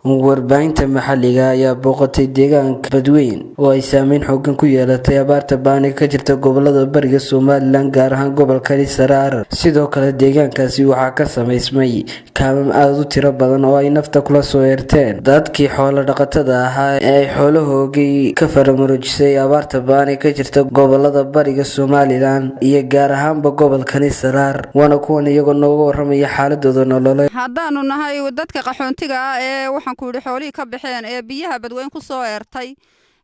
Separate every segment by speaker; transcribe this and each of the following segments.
Speaker 1: warbaahinta maxalliga ayaa booqatay deegaanka Badweyn oo ay saameyn xooggan ku yeelatay abaarta ba'an ka jirta gobolada bariga Somaliland gaar ahaan gobolka Saraar. Sidoo kale deegaankaasi waxaa ka samaysmay kaamam aad u tiro badan oo ay nafta kula soo eerteen dadkii xoolo dhaqatada ahaa ee ay xoolahoogii ka faramarojisay abaarta ba'an ka jirta gobolada bariga Somaliland iyo gaar ahaanba gobolka Saraar. Waana kuwan iyagoo nooga warramaya xaaladooda nololeed.
Speaker 2: haddaanu nahay dadka qaxoontiga ah ee waxaan ku yiri xoolii ka baxeen ee biyaha Badweyn ku soo eertay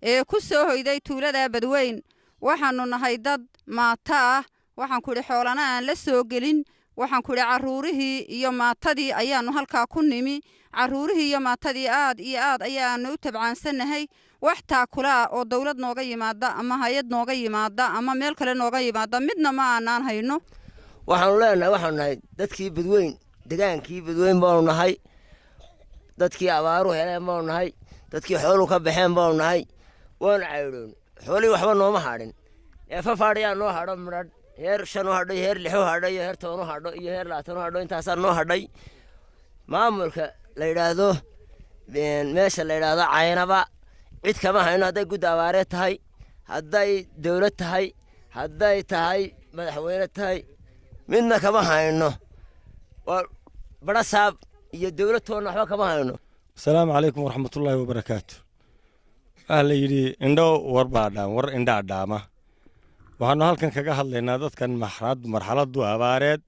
Speaker 2: ee ku soo hoyday tuulada Badweyn waxaanu nahay dad maata ah waxaan ku yiri xoolana aan la soo gelin waxaan ku yiri caruurihii iyo maatadii ayaanu halka ku nimi caruurihii iyo maatadii aad iyo aad ayaanu u tabcaansanahay wax taakula oo dawlad nooga yimaada ama hay'ad nooga yimaada ama meel kale nooga yimaada midna ma aanan hayno
Speaker 3: waxaan nahay dadkii Badweyn degaankii Badweyn baanu nahay dadkii abaaru heleen baanu nahay dadkii xoolo ka baxeen baanu nahay waan cayroon xoolii waxba nooma hadhin ee fafaadhiya noo hadho midad heer 5 hadho heer 6 hadho heer 10 hadho iyo heer 20 hadho intaas noo hadhay maamulka la yiraahdo meesha la yiraahdo Caynaba cid kama hayno haday gud abaare tahay haday dawlad tahay haday tahay madaxweyne tahay midna kama hayno برساب يدولتون وحبا كما هينو.
Speaker 4: السلام عليكم ورحمة الله وبركاته. أهلا يدي إندو وربعدام ور إندا دامة. وحنا هالكن كجاه لنا ذات كان مرحلة دو أبارد.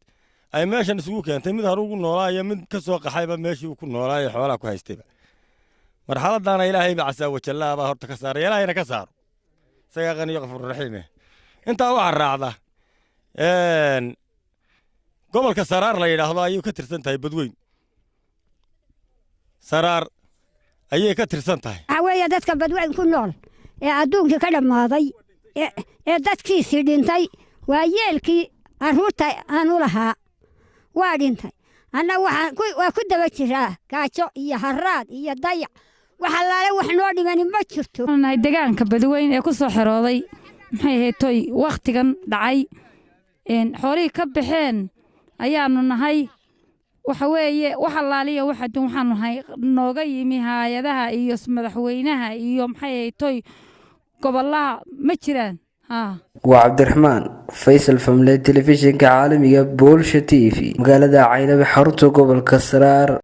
Speaker 4: أي ماشي نسوق أنت مد هروق النورايا مد كسوق حيبة ماشي وكل نورايا حوالك كويستبه. مرحلة دانا إلهي بعسى وجلا بهر تكسر يلا هنا كسر. سيغني يغفر الرحيمه. أنت وعر رعدة. gobolka Saraar la yiraahdo ayuu ka tirsan tahay Badweyn Saraar ayay ka tirsan tahay
Speaker 5: awaya dadka Badweyn ku nool ee adduunka ka dhamaaday ee dadkiisii dhintay waa yeelkii aruurta aanu lahaa waa dhintay ana waa ku daba jiraa gaajo iyo haraad iyo dayac waxa laale wax noo dhiman ma jirto
Speaker 6: deegaanka Badweyn ee ku soo xirooday maxay heetoy waqtigan dhacay xoolii ka baxeen ayaanu nahay waxa weeye waxa laaliyo waxaan nahay nooga yimi hay'adaha iyo madaxweynaha iyo maxay toy gobolaha ma jiraan
Speaker 1: waa Cabdiraxmaan Faysal Family Television ka caalamiga Bulsha TV magaalada Caynaba xarunta gobolka Saraar.